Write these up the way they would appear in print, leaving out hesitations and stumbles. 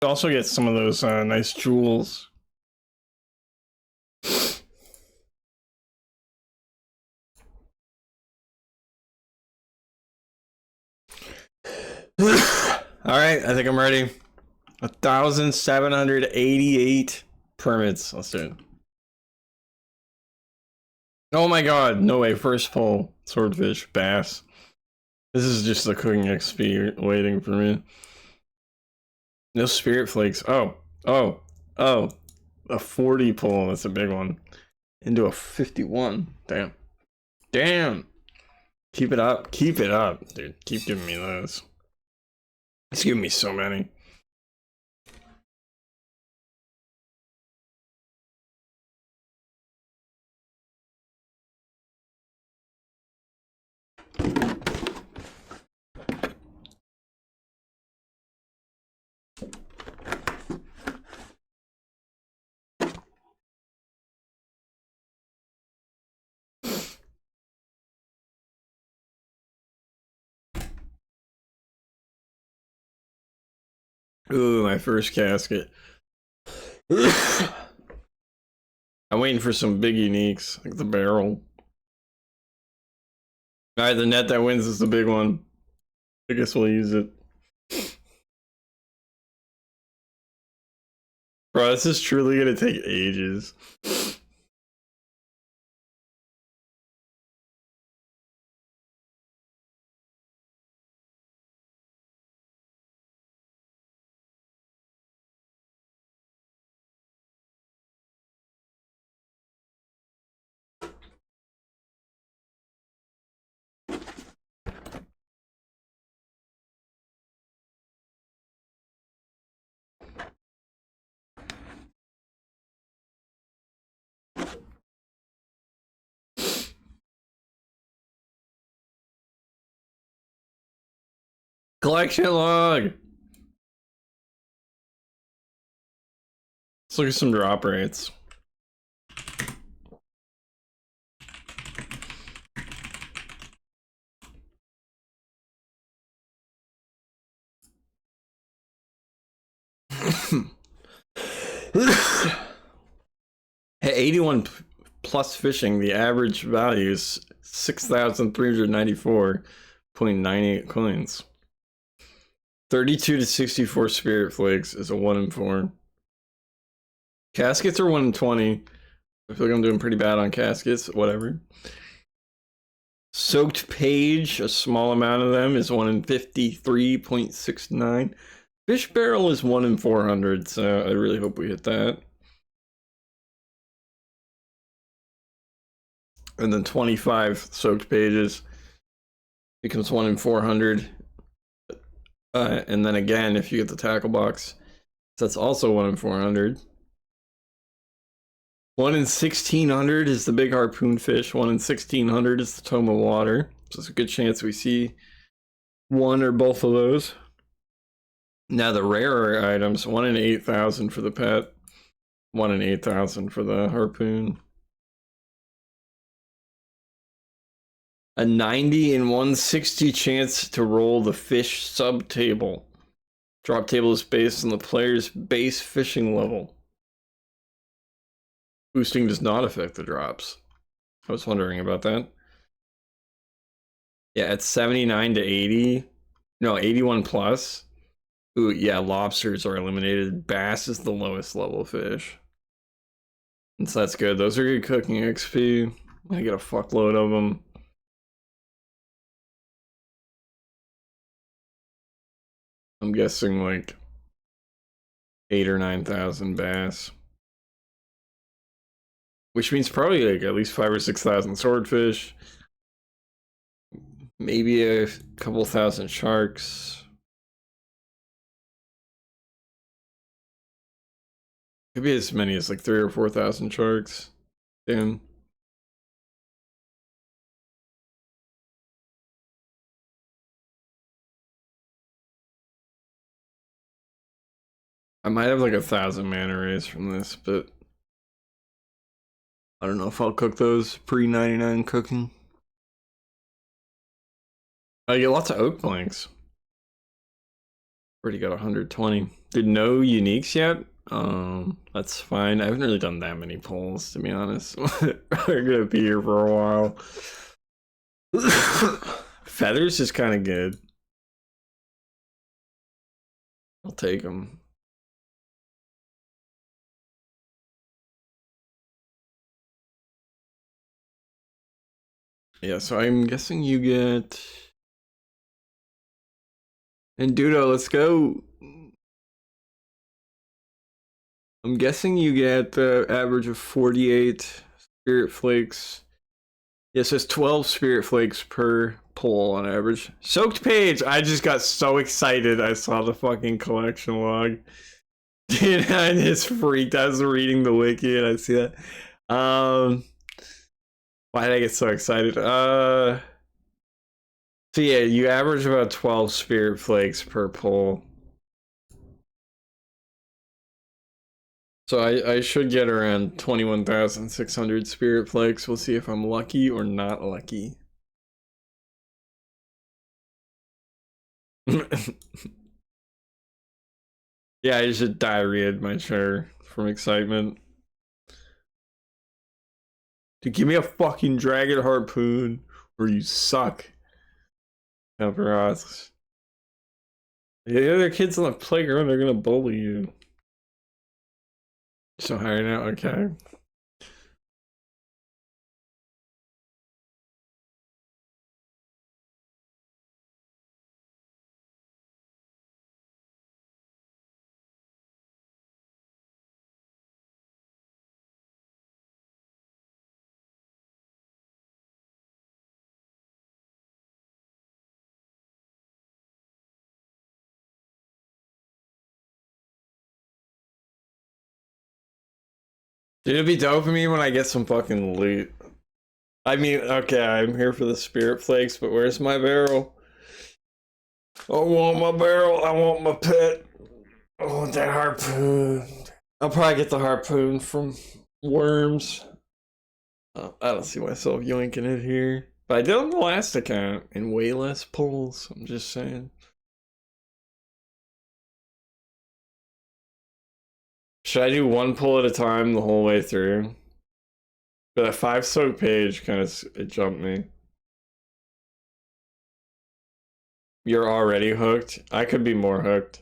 You also get some of those nice jewels. All right, I think I'm ready. 1,788 permits. Let's do it. Oh my god, no way. First pull. Swordfish, bass. This is just the cooking XP waiting for me. No spirit flakes. Oh. A 40 pull. That's a big one. Into a 51. Damn. Keep it up. Keep it up, dude. Keep giving me those. It's giving me so many. Ooh, my first casket. I'm waiting for some big uniques, like the barrel. Alright, the net that wins is the big one. I guess we'll use it. Bro, this is truly gonna take ages. Collection log! Let's look at some drop rates. At 81 plus fishing, the average value is 6,394.98 coins. 32 to 64 spirit flakes is a 1 in 4. Caskets are 1 in 20. I feel like I'm doing pretty bad on caskets, whatever. Soaked page, a small amount of them, is 1 in 53.69. Fish barrel is 1 in 400, so I really hope we hit that. And then 25 soaked pages becomes 1 in 400. And then again, if you get the tackle box, that's also 1 in 400. 1 in 1,600 is the big harpoon fish. 1 in 1,600 is the Tome water. So there's a good chance we see one or both of those. Now the rarer items, 1 in 8,000 for the pet, 1 in 8,000 for the harpoon. A 90 in 160 chance to roll the fish sub table. Drop table is based on the player's base fishing level. Boosting does not affect the drops. I was wondering about that. Yeah, it's 79 to 80. No, 81 plus. Ooh, yeah, lobsters are eliminated. Bass is the lowest level fish. And so that's good. Those are good cooking XP. I get a fuckload of them. I'm guessing like 8,000 or 9,000 bass. Which means probably like at least 5,000 or 6,000 swordfish. Maybe a couple thousand sharks. Could be as many as like 3,000 or 4,000 sharks. Damn. I might have like 1,000 mana rays from this, but I don't know if I'll cook those pre-99 cooking. I get lots of oak planks. Already got 120. Did no uniques yet? That's fine. I haven't really done that many polls, to be honest. We're gonna be here for a while. Feathers is kind of good. I'll take them. Yeah, so I'm guessing you get... And Dudo, let's go. I'm guessing you get the average of 48 spirit flakes. Yes, it's 12 spirit flakes per pull on average. Soaked page! I just got so excited I saw the fucking collection log. Dude, I just freaked. I was reading the wiki and I see that. Why did I get so excited? So yeah, you average about 12 spirit flakes per pull. So I should get around 21,600 spirit flakes. We'll see if I'm lucky or not lucky. Yeah, I just diarrheaed my chair from excitement. Dude, give me a fucking dragon harpoon or you suck. Tempoross. The other kids on the playground, they're gonna bully you. So higher now, okay. Dude, it'd be dope for me when I get some fucking loot. I mean, okay, I'm here for the spirit flakes, but where's my barrel? I want my barrel. I want my pet. I want that harpoon. I'll probably get the harpoon from worms. I don't see myself yoinking it here. But I did on the last account in way less pulls. I'm just saying. Should I do one pull at a time the whole way through? But that 5 soak page kind of it jumped me. You're already hooked? I could be more hooked.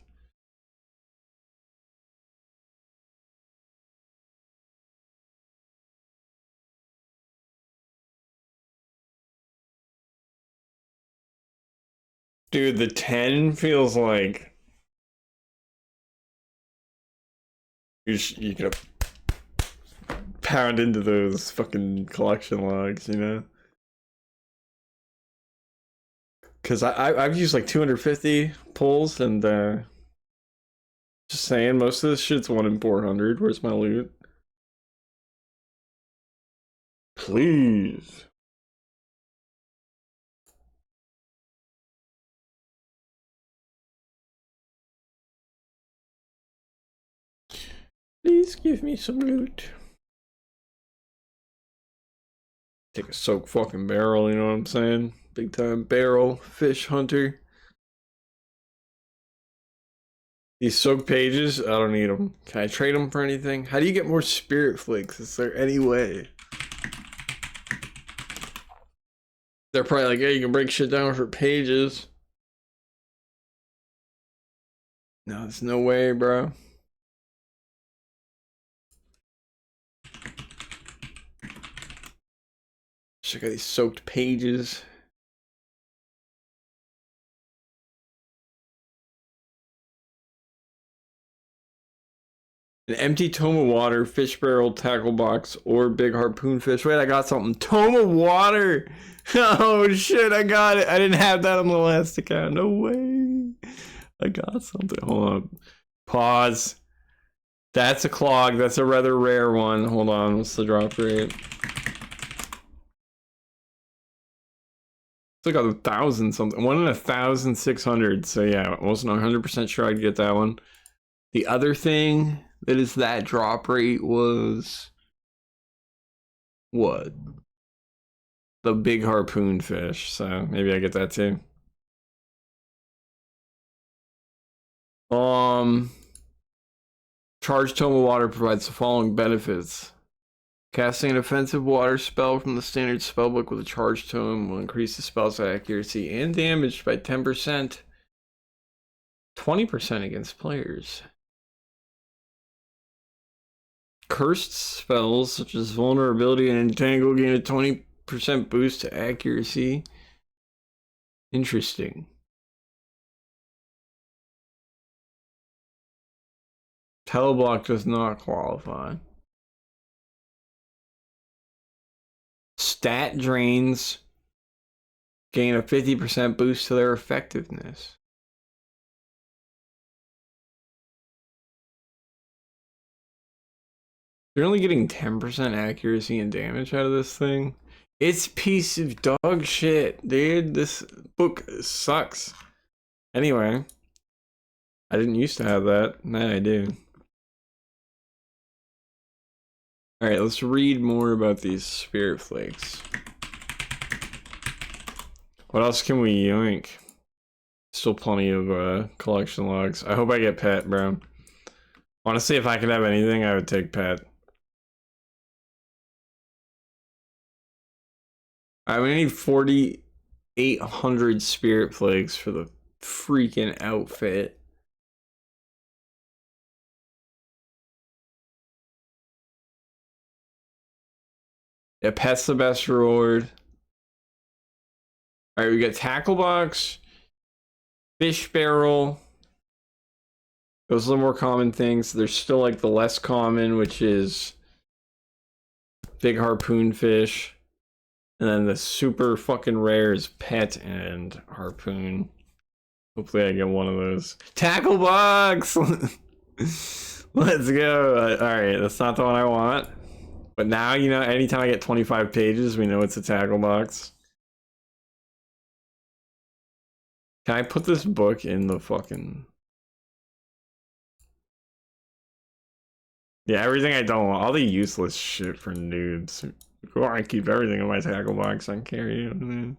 Dude, the 10 feels like you could pound into those fucking collection logs, you know? Because I've used like 250 pulls and just saying, most of this shit's 1 in 400. Where's my loot? Please. Please give me some loot. Take a soak fucking barrel, you know what I'm saying? Big time barrel fish hunter. These soak pages, I don't need them. Can I trade them for anything? How do you get more spirit flakes? Is there any way? They're probably like, yeah, you can break shit down for pages. No, there's no way, bro. Check out these soaked pages. An empty Tome of water, fish barrel, tackle box, or big harpoon fish. Wait, I got something. Tome of water! Oh shit, I got it. I didn't have that on the last account. No way. I got something. Hold on. Pause. That's a clog. That's a rather rare one. Hold on. What's the drop rate? It's like 1,000 something. 1 in 1,600. So yeah, I wasn't 100% sure I'd get that one. The other thing that is that drop rate was what? The big harpoon fish. So maybe I get that too. Charged Tome of Water provides the following benefits. Casting an offensive water spell from the standard spellbook with a charged tome will increase the spell's accuracy and damage by 10%. 20% against players. Cursed spells such as Vulnerability and Entangle gain a 20% boost to accuracy. Interesting. Teleblock does not qualify. Stat drains gain a 50% boost to their effectiveness. They're only getting 10% accuracy and damage out of this thing. It's a piece of dog shit, dude. This book sucks. Anyway, I didn't used to have that. Now I do. Alright, let's read more about these spirit flakes. What else can we yoink? Still plenty of collection logs. I hope I get pet, bro. Honestly, if I could have anything, I would take pet. I'm gonna need 4,800 spirit flakes for the freaking outfit. Yeah, pet's the best reward. Alright, we got tackle box, fish barrel. Those are the more common things. There's still like the less common, which is big harpoon fish. And then the super fucking rare is pet and harpoon. Hopefully I get one of those. Tackle box! Let's go. Alright, that's not the one I want. But now, you know, anytime I get 25 pages, we know it's a tackle box. Can I put this book in the fucking... Yeah, everything I don't want. All the useless shit for noobs. Go on, I keep everything in my tackle box. I don't care, you know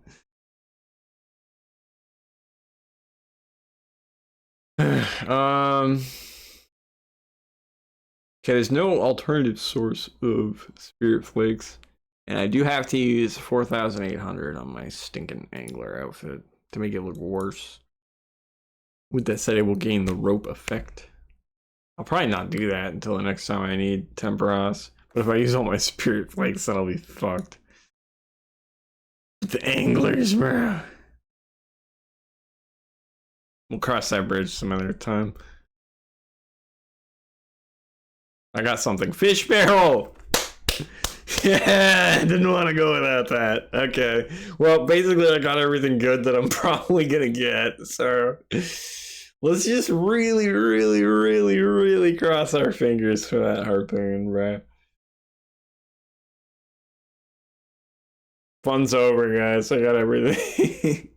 what I mean? Okay, there's no alternative source of spirit flakes. And I do have to use 4,800 on my stinking angler outfit to make it look worse. With that said, it will gain the rope effect. I'll probably not do that until the next time I need Tempoross. But if I use all my spirit flakes, then I'll be fucked. The anglers, bro. We'll cross that bridge some other time. I got something. Fish barrel! Yeah, I didn't want to go without that. Okay. Well, basically I got everything good that I'm probably gonna get. So let's just really, really, really, really cross our fingers for that harpoon, bro. Fun's over, guys. I got everything.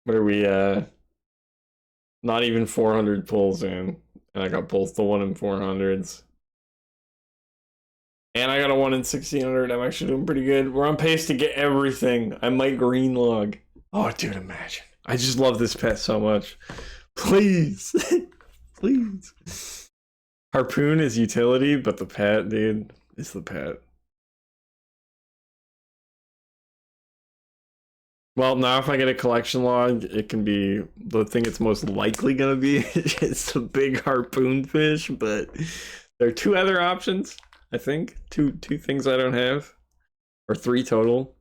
What are we, not even 400 pulls in. And I got both the 1 in 400s. And I got a 1 in 1600. I'm actually doing pretty good. We're on pace to get everything. I might green log. Oh, dude, imagine. I just love this pet so much. Please. Please. Harpoon is utility, but the pet, dude, is the pet. Well, now if I get a collection log, it can be the thing it's most likely gonna be. It's a big harpoon fish, but there are 2 other options, I think. Two things I don't have, or 3 total.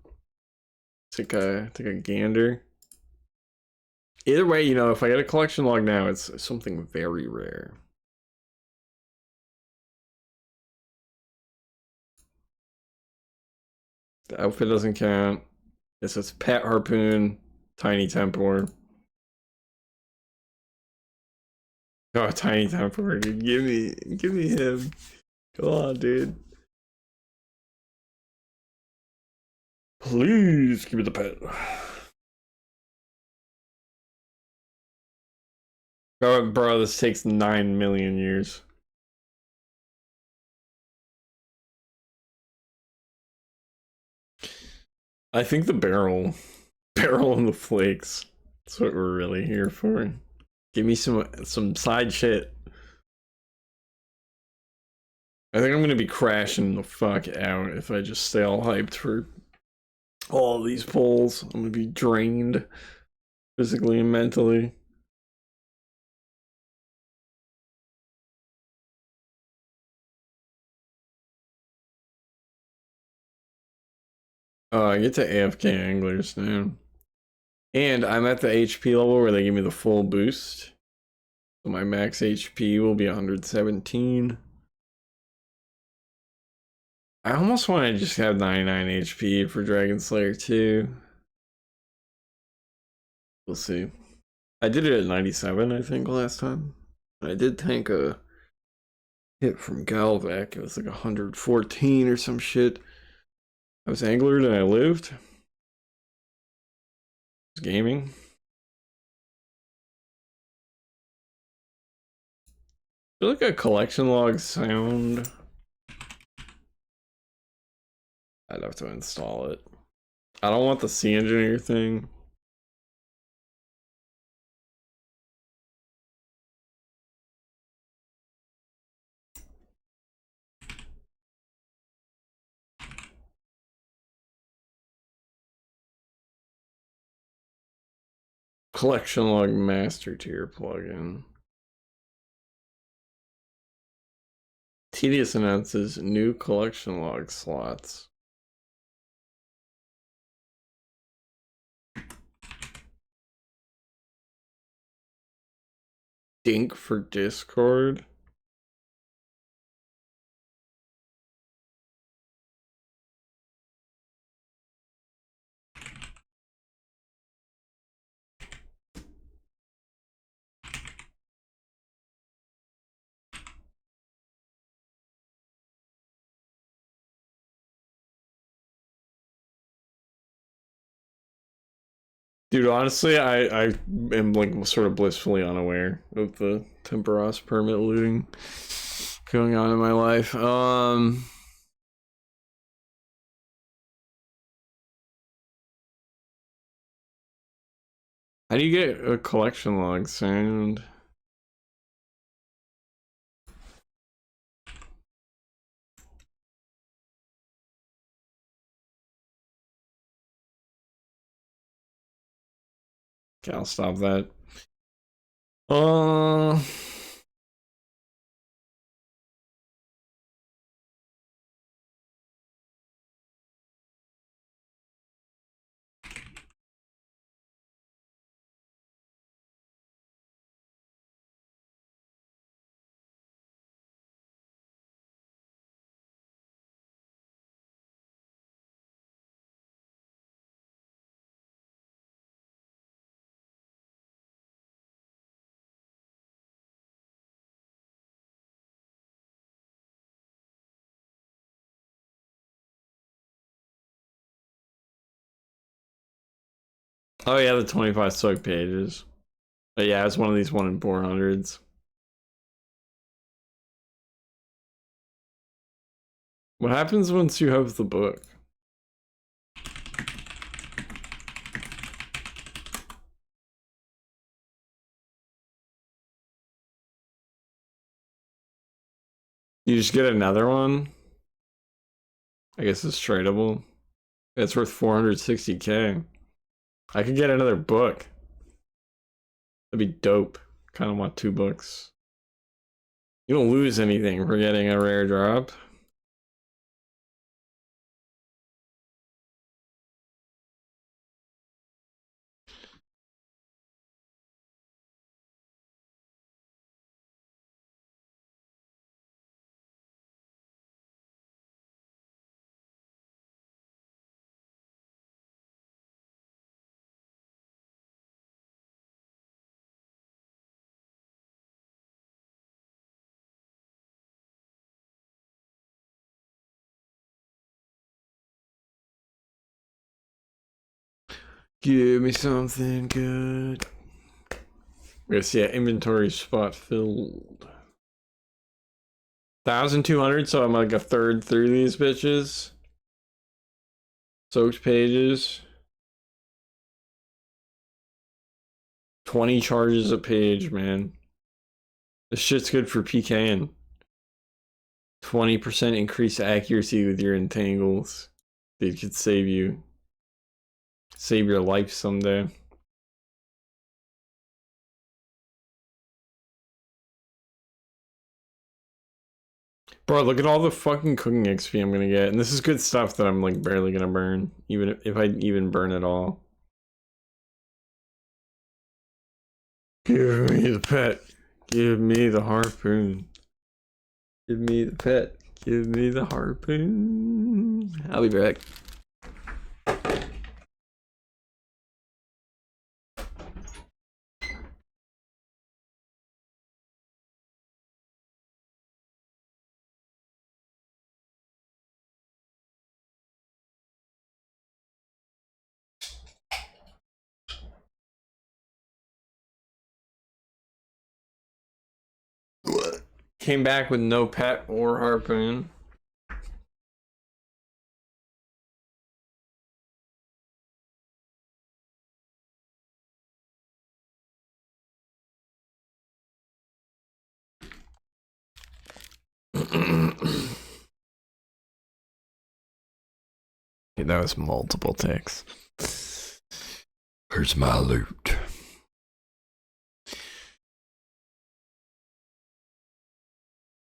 Take a gander. Either way, you know, if I get a collection log now, it's something very rare. The outfit doesn't count. This is pet harpoon, tiny tempor. Oh, tiny tempor, dude. Give me him. Come on, dude. Please give me the pet. Oh, bro, this takes 9 million years. I think the barrel and the flakes. That's what we're really here for. Give me some side shit. I think I'm gonna be crashing the fuck out if I just stay all hyped for all these polls. I'm gonna be drained physically and mentally. Oh, I get to AFK anglers now. And I'm at the HP level where they give me the full boost. So my max HP will be 117. I almost want to just have 99 HP for Dragon Slayer 2. We'll see. I did it at 97, I think, last time. I did tank a hit from Galvac. It was like 114 or some shit. I was anglered and I lived. I was gaming. I feel like a collection log sound. I'd have to install it. I don't want the C engineer thing. Collection log master tier plugin. Tedious announces new collection log slots. Dink for Discord. Dude, honestly, I am like sort of blissfully unaware of the Tempoross permit looting going on in my life. How do you get a collection log sound? Okay, I'll stop that. Oh yeah, the 25 soak pages. But yeah, it's one of these 1 in 400s. What happens once you have the book? You just get another one? I guess it's tradable. It's worth 460k. I could get another book. That'd be dope. Kind of want 2 books. You don't lose anything for getting a rare drop. Give me something good. Yes, yeah, inventory spot filled. 1,200, so I'm like a third through these bitches. Soaked pages. 20 charges a page, man. This shit's good for PKing. 20% increased accuracy with your entangles. It could save you. Save your life someday. Bro, look at all the fucking cooking XP I'm gonna get. And this is good stuff that I'm like barely gonna burn. Even if I even burn it all. Give me the pet. Give me the harpoon. Give me the pet. Give me the harpoon. I'll be back. Came back with no pet or harpoon. That was multiple ticks. Where's my loot?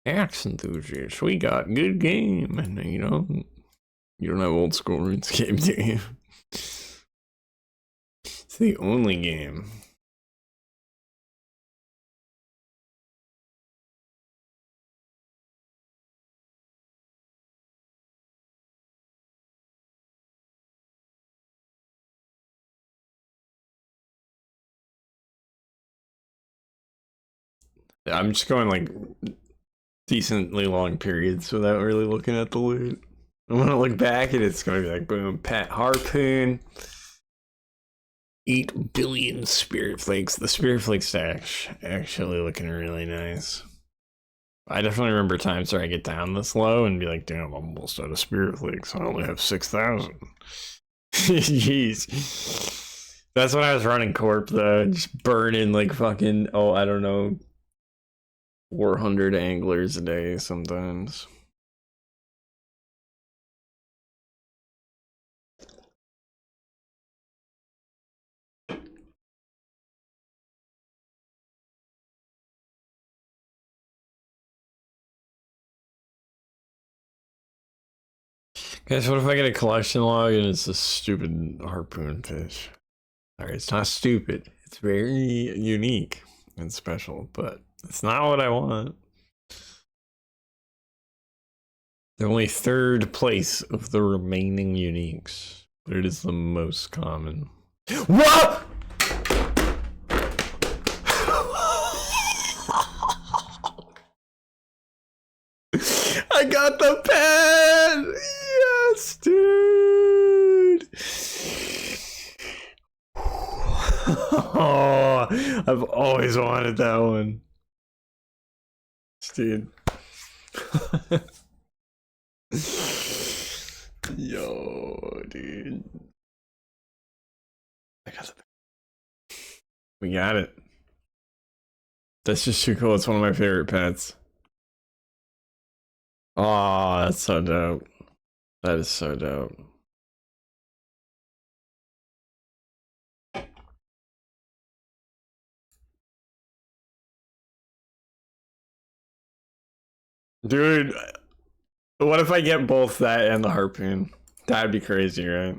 Axe enthusiasts, we got good game, and you don't have old school RuneScape, do you? It's the only game. I'm just going like decently long periods without really looking at the loot. I want to look back and it's gonna be like boom, pet harpoon, 8 billion spirit flakes. The spirit flake stash actually looking really nice. I definitely remember times where I get down this low and be like, damn, I'm almost out of spirit flakes. I only have 6,000. Jeez. That's when I was running Corp though, just burning like fucking, oh, I don't know, 400 anglers a day sometimes. Guys, what if I get a collection log and it's a stupid harpoon fish? Alright, it's not stupid. It's very unique and special, but it's not what I want. They're only 3rd place of the remaining uniques, but it is the most common. What? I got the pen! Yes, dude! Oh, I've always wanted that one. Dude. Yo, dude. We got it. That's just too cool. It's one of my favorite pets. Oh, that's so dope. That is so dope. Dude, what if I get both that and the harpoon? That'd be crazy, right?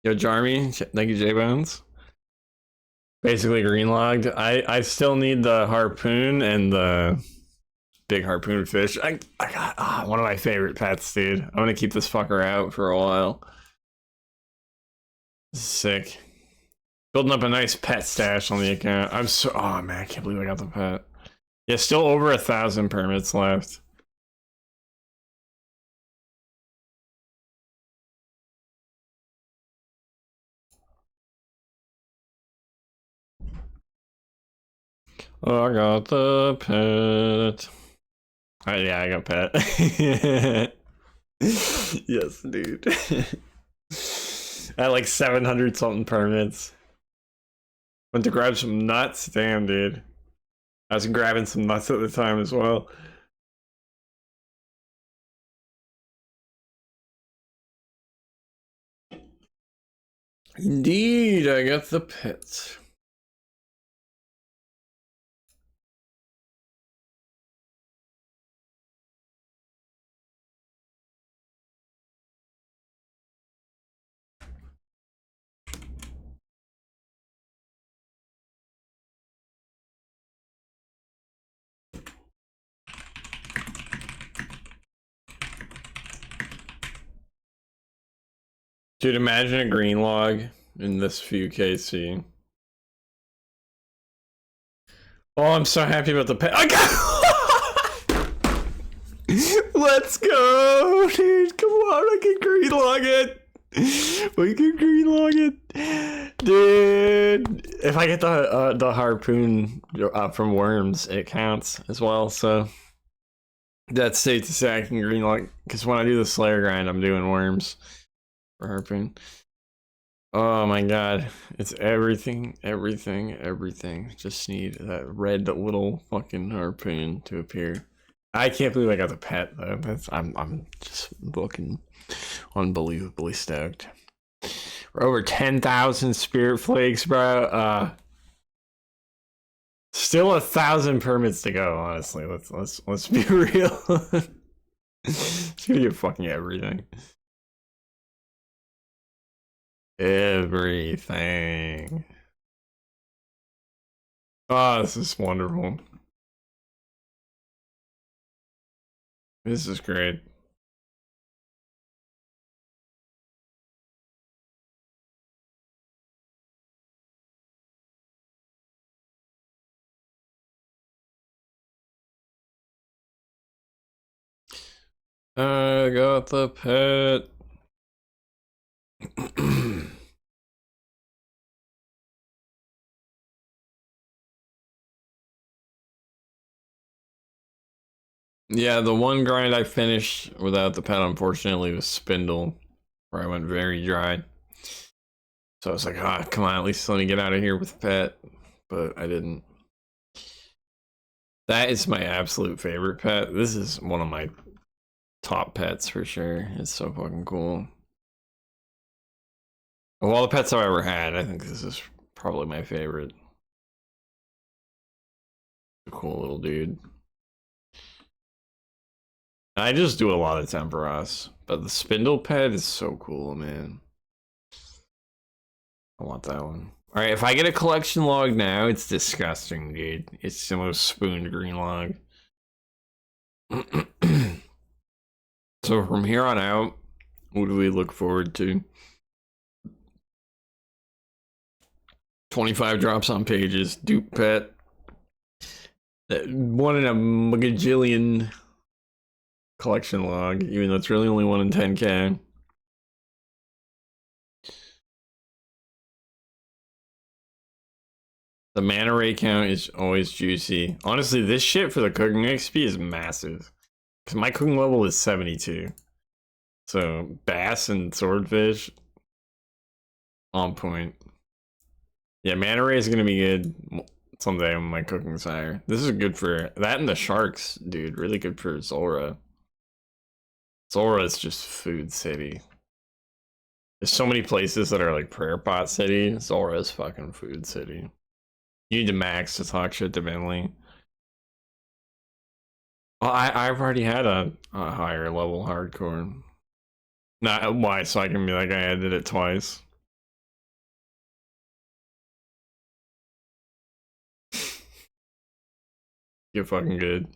Yo, Jarmy, thank you, J-Bones. Basically green logged. I still need the harpoon and the big harpoon fish. I got one of my favorite pets, dude. I'm gonna keep this fucker out for a while. Sick. Building up a nice pet stash on the account. I'm so, oh man, I can't believe I got the pet. Yeah, still over 1,000 permits left. Oh, I got the pet. Oh, yeah, I got pet. Yes, dude. At like 700 something permits. Went to grab some nuts. Damn, dude. I was grabbing some nuts at the time as well. Indeed, I got the pet. Dude, imagine a green log in this few KC. Oh, I'm so happy about the pet. I got Let's go, dude. Come on, I can green log it. We can green log it. Dude. If I get the harpoon from worms, it counts as well, so that's safe to say I can green log, because when I do the Slayer grind, I'm doing worms for harpoon. Oh my god, it's everything. Just need that red little fucking harpoon to appear. I can't believe I got the pet though. I'm just looking unbelievably stoked. We're over 10,000 spirit flakes, bro. Still 1,000 permits to go. Honestly, let's be real. It's gonna get fucking everything. Everything. Oh, this is wonderful. This is great. I got the pet. Yeah, the one grind I finished without the pet, unfortunately, was Spindle, where I went very dry. So I was like, ah, come on, at least let me get out of here with the pet. But I didn't. That is my absolute favorite pet. This is one of my top pets for sure. It's so fucking cool. Of all the pets I've ever had, I think this is probably my favorite. A cool little dude. I just do a lot of Tempoross, but the Spindle pet is so cool, man. I want that one. All right, if I get a collection log now, it's disgusting, dude. It's the most spooned green log. So from here on out, what do we look forward to? 25 drops on pages, dupe pet. One in a gajillion collection log, even though it's really only 1 in 10k. The mana ray count is always juicy. Honestly, this shit for the cooking XP is massive. Because my cooking level is 72. So, bass and swordfish, on point. Yeah, mana ray is going to be good someday when my cooking's higher. This is good for that and the sharks, dude. Really good for Zora. Zora is just food city. There's so many places that are like prayer pot city. Zora is fucking food city. You need to max to talk shit to Bentley. Well, I've already had a higher level hardcore. Not why, so I can be like I did it twice. You're fucking good.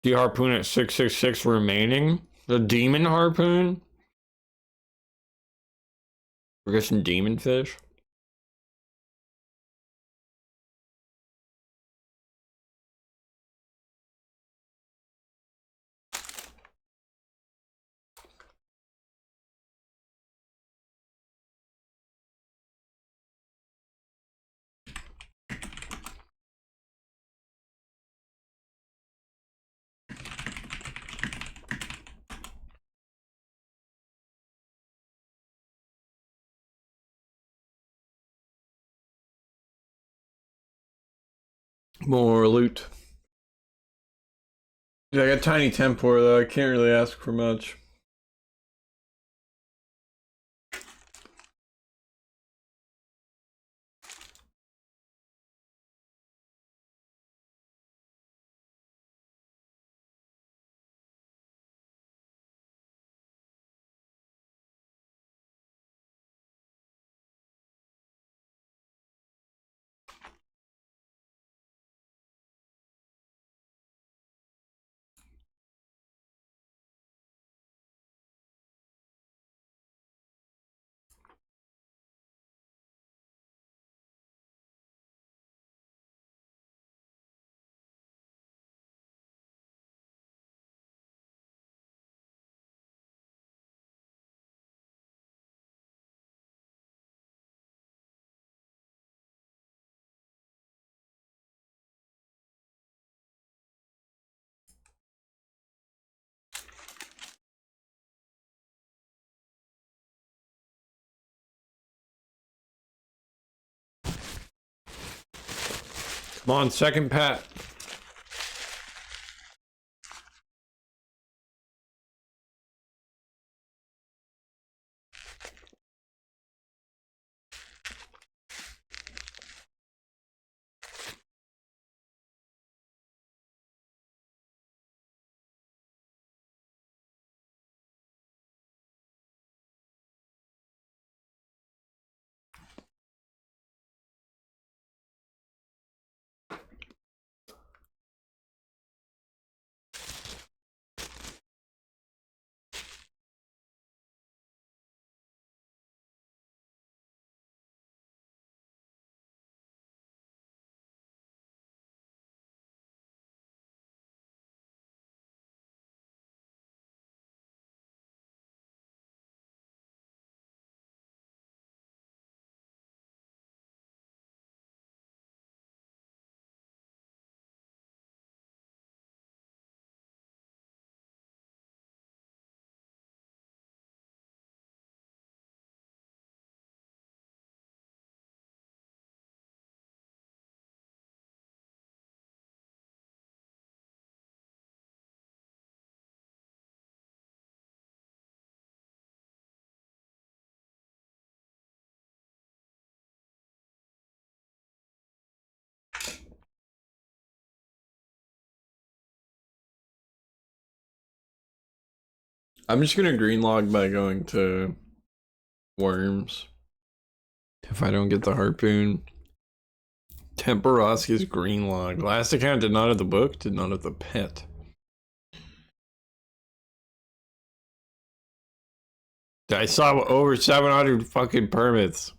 The harpoon at 666 remaining. The demon harpoon. We're getting some demon fish. More loot. Dude, I got tiny tempor though. I can't really ask for much. Come on, second pat. I'm just gonna green log by going to worms. If I don't get the harpoon. Tempoross is green log. Last account did not have the book, did not have the pet. I saw over 700 fucking permits.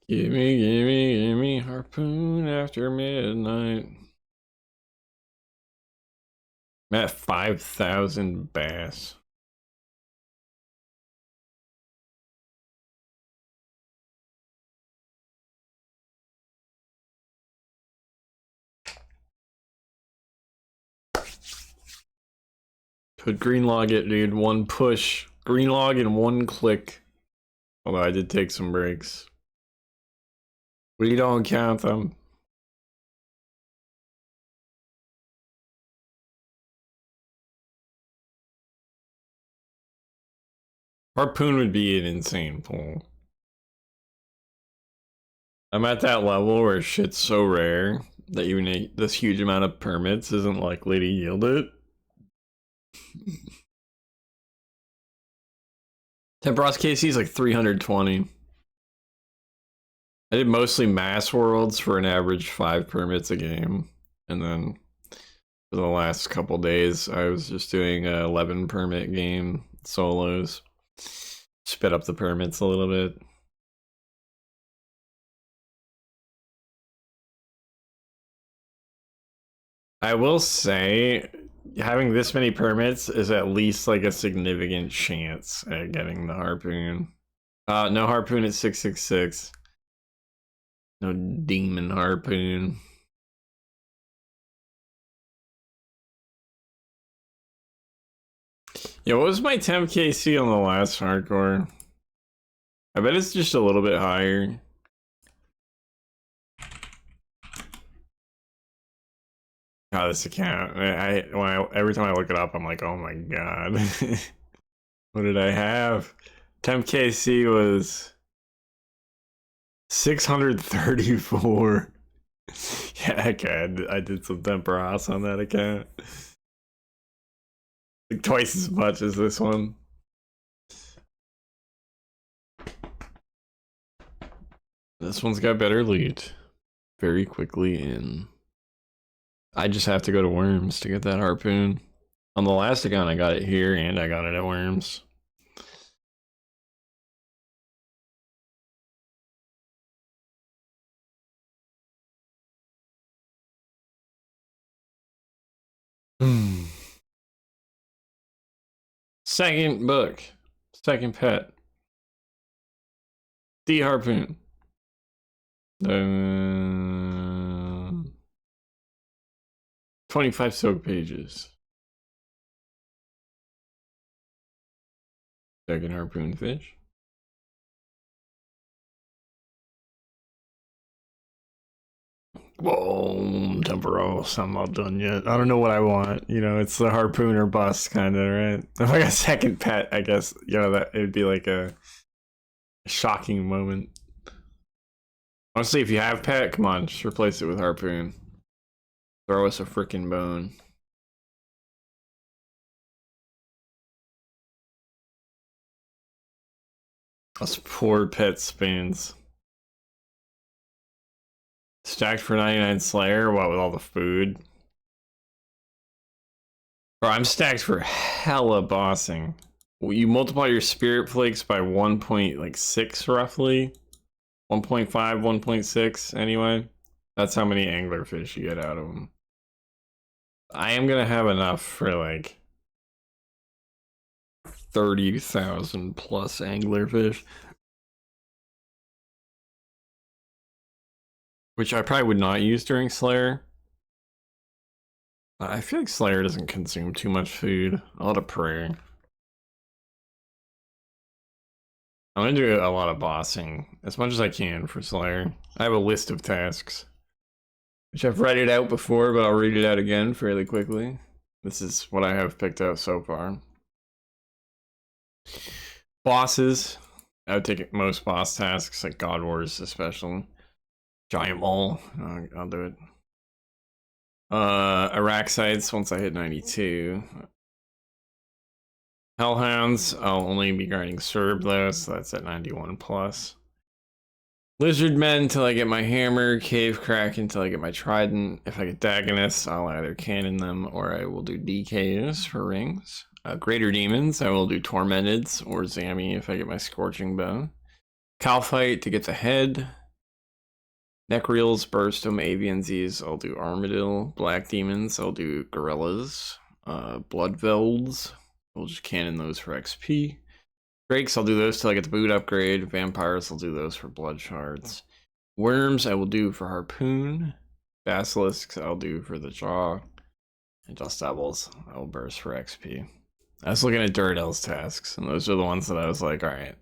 Give me harpoon after midnight. I'm at 5,000 bass. Could green log it, dude. One push. Green log in one click. Although I did take some breaks. We don't count them. Harpoon would be an insane pull. I'm at that level where shit's so rare that even this huge amount of permits isn't likely to yield it. Tempoross KC is like 320. I did mostly mass worlds for an average 5 permits a game. And then for the last couple days, I was just doing a 11 permit game solos. Spit up the permits a little bit. I will say, having this many permits is at least like a significant chance at getting the harpoon. No harpoon at 666. No demon harpoon. Yeah, what was my temp KC on the last hardcore? I bet it's just a little bit higher. Oh, this account. Every time I look it up, I'm like, oh my god. What did I have? Temp KC was 634. Yeah, okay, I did some Tempoross on that account. Like twice as much as this one. This one's got better loot. Very quickly in. I just have to go to Worms to get that harpoon. On the last account, I got it here and I got it at Worms. Second book. Second pet. The harpoon. 25 soak pages. Second harpoon fish. Whoa, Tempoross, I'm not done yet. I don't know what I want. You know, it's the harpoon or bust kind of, right? If I got second pet, I guess, you know, that it would be like a shocking moment. Honestly, if you have pet, come on, just replace it with harpoon. Throw us a freaking bone. Us poor pet spins. Stacked for 99 Slayer, what with all the food? Bro, I'm stacked for hella bossing. You multiply your spirit flakes by 1.6 roughly. 1.5, 1.6 anyway. That's how many anglerfish you get out of them. I am gonna have enough for like 30,000 plus anglerfish. Which I probably would not use during Slayer. I feel like Slayer doesn't consume too much food. A lot of prayer. I'm gonna do a lot of bossing, as much as I can for Slayer. I have a list of tasks, which I've read it out before, but I'll read it out again fairly quickly. This is what I have picked out so far. Bosses. I would take most boss tasks, like God Wars especially. Giant Mole. I'll do it. Araxites once I hit 92. Hellhounds, I'll only be grinding Serb though, so that's at 91 plus. Lizard Men until I get my hammer, Cave Kraken until I get my trident. If I get Dagonus, I'll either cannon them or I will do DKs for rings. Greater Demons, I will do Tormenteds or Zami if I get my Scorching Bow. Calphite to get the head. Necreals, Burstum, Aviansies, I'll do Armadillo. Black Demons, I'll do Gorillas. Bloodvelds, we'll just cannon those for XP. Drakes, I'll do those till I get the boot upgrade. Vampires, I'll do those for blood shards. Worms, I will do for harpoon. Basilisks, I'll do for the jaw. And Dust Devils, I will burst for XP. I was looking at Duradell's tasks, and those are the ones that I was like, alright.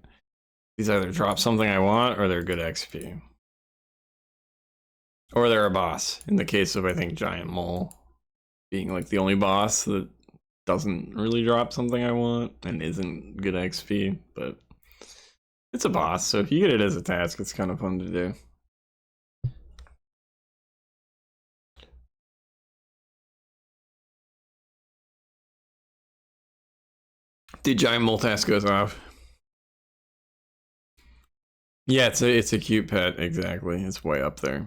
These either drop something I want, or they're good XP. Or they're a boss, in the case of, I think, Giant Mole being like the only boss that doesn't really drop something I want and isn't good XP, but it's a boss, so if you get it as a task, it's kind of fun to do. The Giant Mole task goes off. Yeah, it's a cute pet, exactly. It's way up there.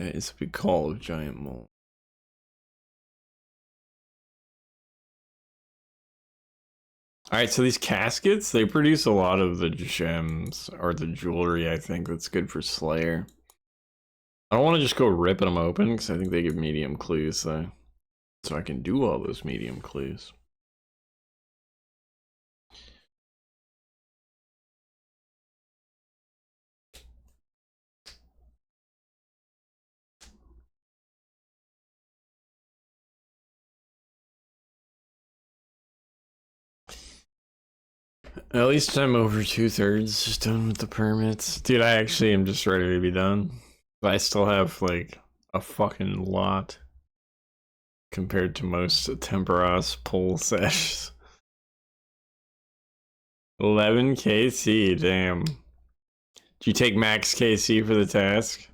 It's a big call of Giant Mole. Alright, so these caskets, they produce a lot of the gems, or the jewelry, I think, that's good for Slayer. I don't want to just go ripping them open, because I think they give medium clues, though. So I can do all those medium clues. At least I'm over 2/3 just done with the permits. Dude, I actually am just ready to be done. I still have, like, a fucking lot compared to most Tempoross pull sessions. 11 KC, damn. Do you take max KC for the task?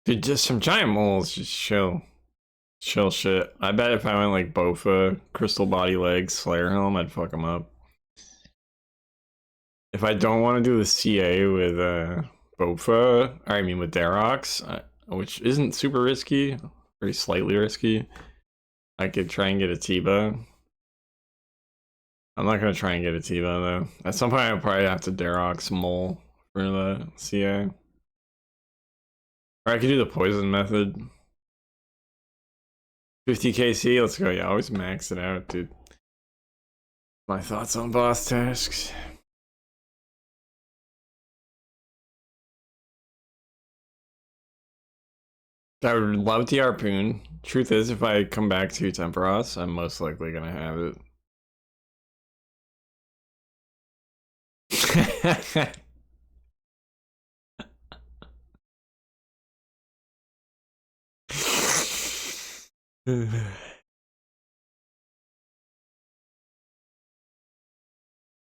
Dude, just some giant moles, just chill. Chill shit. I bet if I went like Bofa, Crystal Body Legs, Slayer Helm, I'd fuck him up. If I don't want to do the CA with Bofa, or I mean with Darox, which isn't super risky, very slightly risky, I could try and get a Tiba. I'm not gonna try and get a Tiba though. At some point, I'll probably have to Darox Mole for the CA. Or I could do the poison method. 50 KC, let's go. Yeah, always max it out, dude. My thoughts on boss tasks. I would love the harpoon. Truth is, if I come back to Tempoross, I'm most likely gonna have it.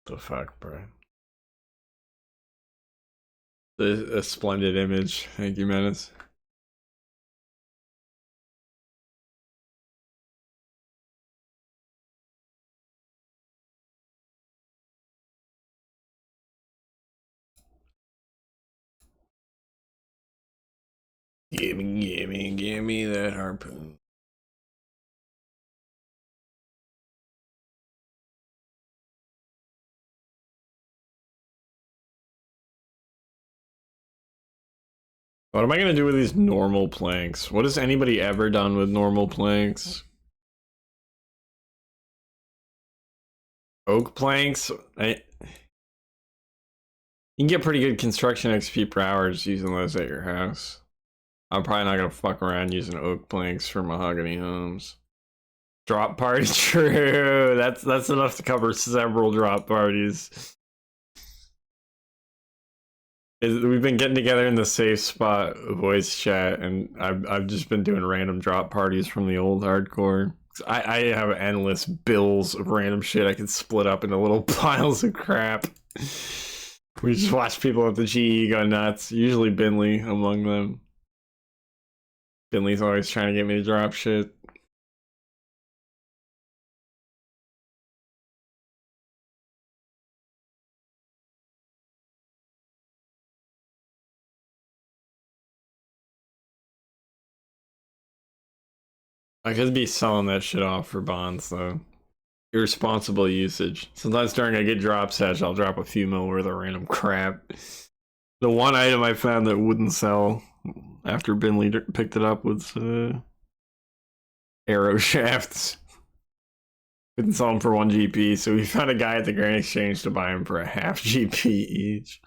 The fuck, bro? A splendid image. Thank you, Menace. Gimme that harpoon. What am I gonna do with these normal planks? What has anybody ever done with normal planks? Oak planks? You can get pretty good construction XP per hour just using those at your house. I'm probably not gonna fuck around using oak planks for mahogany homes. Drop party, true. That's enough to cover several drop parties. We've been getting together in the safe spot voice chat, and I've just been doing random drop parties from the old hardcore. I have endless bills of random shit I can split up into little piles of crap. We just watch people at the GE go nuts. Usually Binley among them. Binley's always trying to get me to drop shit. I could be selling that shit off for bonds though. Irresponsible usage. Sometimes during a good drop session, I'll drop a few mil worth of random crap. The one item I found that wouldn't sell after Binley picked it up was arrow shafts. Couldn't sell them for 1 GP, so we found a guy at the Grand Exchange to buy them for a half GP each.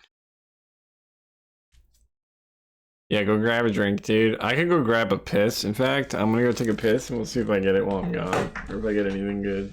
Yeah, go grab a drink, dude. I could go grab a piss. In fact, I'm gonna go take a piss and we'll see if I get it while I'm gone. Or if I get anything good.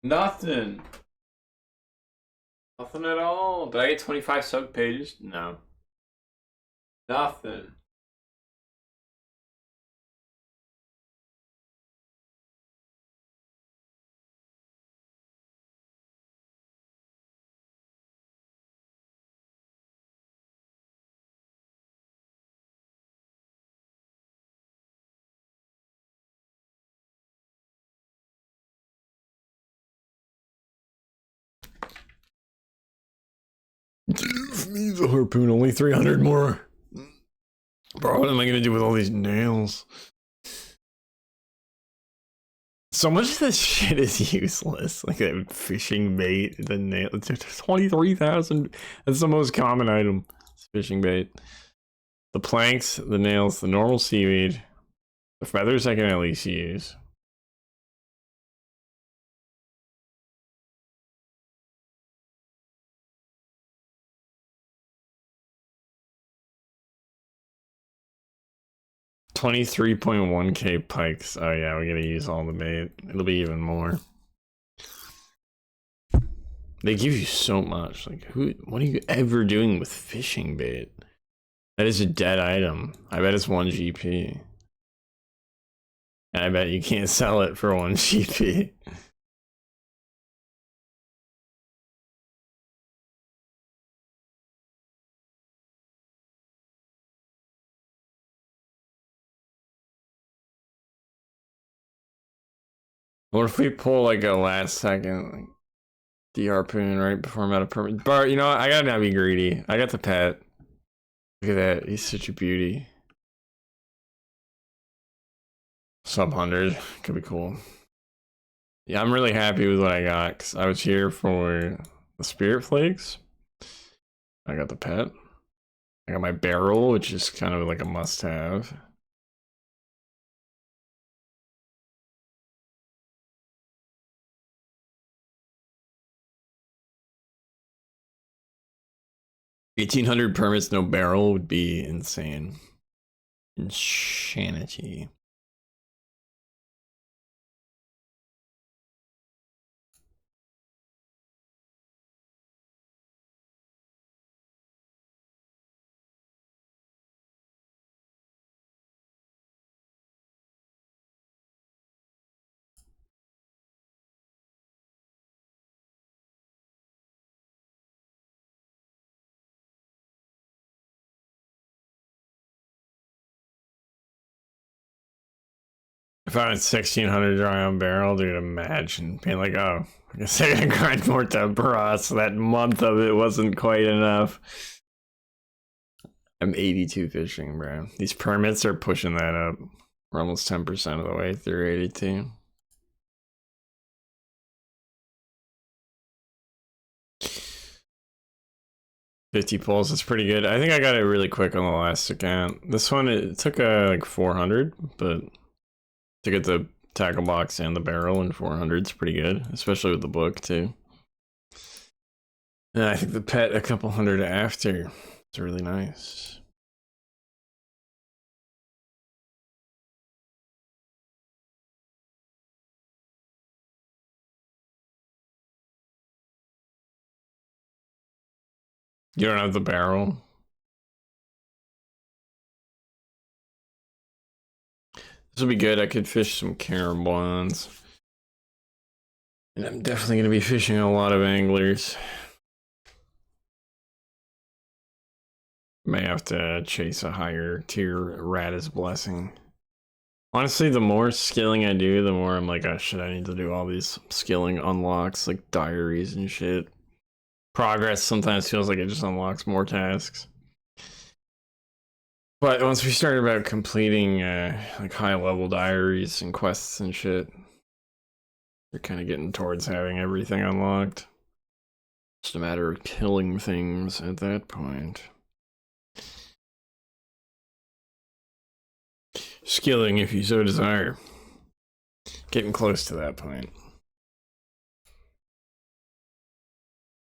Nothing. Nothing at all. Did I get 25 sub pages? No. Nothing. Needs a harpoon, only 300 more. Bro, what am I gonna do with all these nails? So much of this shit is useless. Like that fishing bait, the nail. 23,000. That's the most common item. It's fishing bait. The planks, the nails, the normal seaweed. The feathers I can at least use. $23.1k pikes. Oh yeah, we gotta use all the bait. It'll be even more. They give you so much. Like, what are you ever doing with fishing bait? That is a dead item. I bet it's 1 GP. And I bet you can't sell it for 1 GP. What if we pull like a last second like, the harpoon right before I'm out of permit? But you know what? I gotta not be greedy. I got the pet. Look at that. He's such a beauty. Sub 100. Could be cool. Yeah, I'm really happy with what I got because I was here for the spirit flakes. I got the pet. I got my barrel, which is kind of like a must-have. $1,800 permits, no barrel would be insane. Insanity. If I had 1,600 dry on barrel, dude, imagine being like, oh, I guess I gotta grind more Tempoross. That month of it wasn't quite enough. I'm 82 fishing, bro. These permits are pushing that up. We're almost 10% of the way through 82. $50 pulls is pretty good. I think I got it really quick on the last account. This one, it took like 400, but to get the tackle box and the barrel in 400 is pretty good, especially with the book too. And I think the pet a couple hundred after. It's really nice. You don't have the barrel? This would be good. I could fish some carabons. And I'm definitely going to be fishing a lot of anglers. May have to chase a higher tier Radis Blessing. Honestly, the more skilling I do, the more I'm like, oh shit, I need to do all these skilling unlocks, like diaries and shit. Progress sometimes feels like it just unlocks more tasks. But once we start about completing like high level diaries and quests and shit, we're kind of getting towards having everything unlocked. Just a matter of killing things at that point. Skilling if you so desire. Getting close to that point.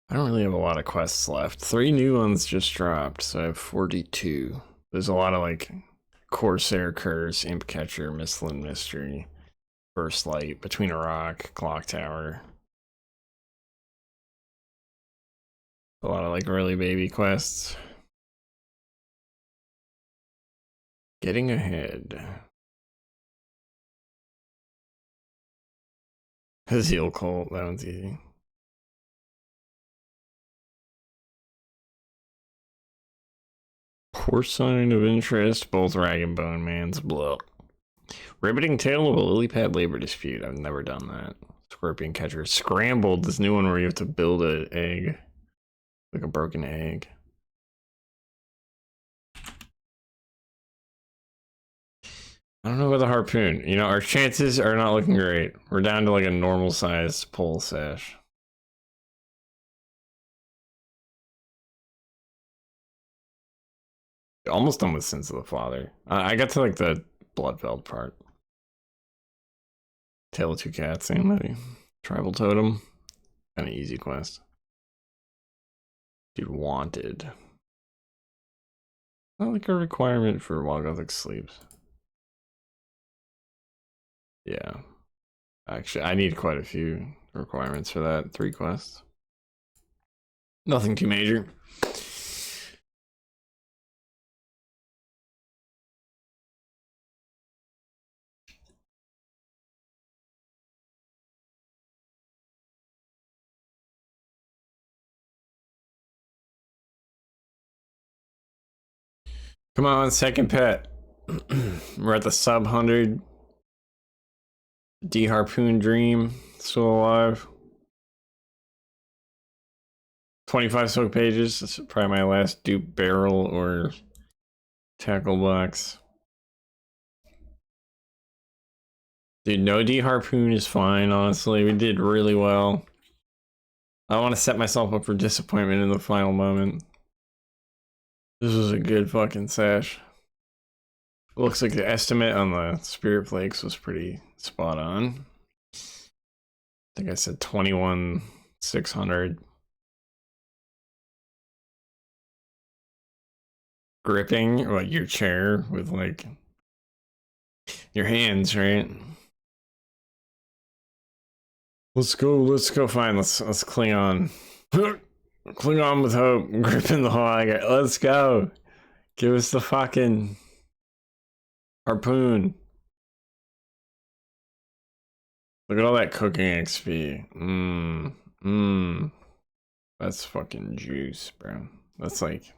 I don't really have a lot of quests left. 3 new ones just dropped, so I have 42. There's a lot of like Corsair Curse, Imp Catcher, Mistland Mystery, First Light, Between a Rock, Clock Tower. A lot of like early baby quests. Getting ahead. Zeal cult, that one's easy. Poor sign of interest, both Rag and Bone Man's blow. Riveting tale of a lily pad labor dispute. I've never done that. Scorpion catcher. Scrambled, this new one where you have to build an egg. Like a broken egg. I don't know about the harpoon. You know, our chances are not looking great. We're down to like a normal sized pole sash. Almost done with Sins of the Father. I got to like the Bloodfeld part. Tale of Two Cats, same movie. Tribal Totem. Kind of easy quest. Dude, wanted. Not like a requirement for While Gothic Sleeps. Yeah. Actually, I need quite a few requirements for that. 3 quests. Nothing too major. Come on, second pet. We're at the sub 100. D Harpoon Dream, still alive. 25 soak pages. That's probably my last dupe barrel or tackle box. Dude, no D Harpoon is fine, honestly. We did really well. I don't want to set myself up for disappointment in the final moment. This was a good fucking sash. Looks like the estimate on the Spirit Flakes was pretty spot on. I think I said 21,600. Gripping like your chair with like your hands, right? Let's go fine. Let's cling on. Cling on with hope. Gripping the hog. Let's go. Give us the fucking harpoon. Look at all that cooking XP. That's fucking juice, bro. That's like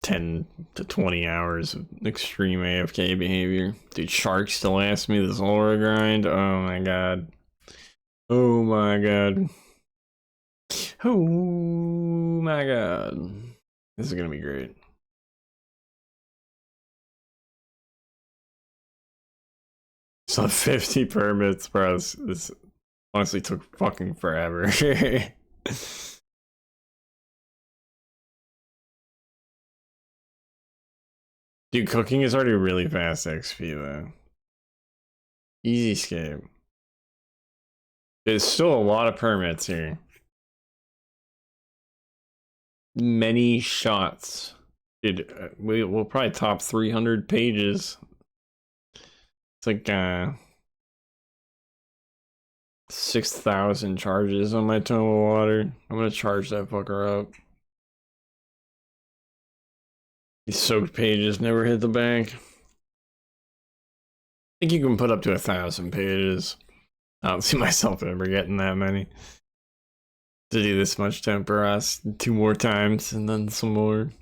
10 to 20 hours of extreme AFK behavior. Dude, Shark still asks me this aura grind. Oh my god. Oh my god. Oh my god. This is gonna be great. So 50 permits, bro. This honestly took fucking forever. Dude, cooking is already really fast XP though. Easy escape. There's still a lot of permits here. Many shots. Dude, we'll probably top 300 pages. It's like 6,000 charges on my Tome of Water. I'm gonna charge that fucker up. These soaked pages never hit the bank. I think you can put up to 1,000 pages. I don't see myself ever getting that many. To do this much Tempoross 2 more times and then some more.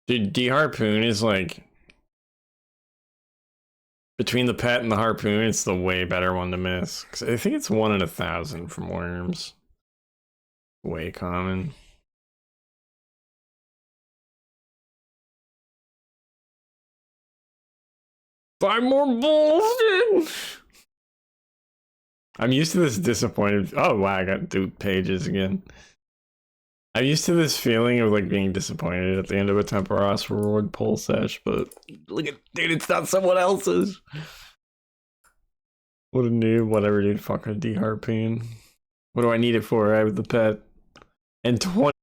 Dude, D-Harpoon is like... Between the pet and the harpoon, it's the way better one to miss. Cause I think it's 1 in 1,000 from worms. Way common. Five more bullshit! I'm used to this disappointed... Oh wow, I got dupe pages again. I'm used to this feeling of like being disappointed at the end of a Tempoross reward pull sesh, but look at, dude, it's not someone else's. What a noob, whatever, dude. Fuck a D-Harpoon. What do I need it for? I have the pet. And 20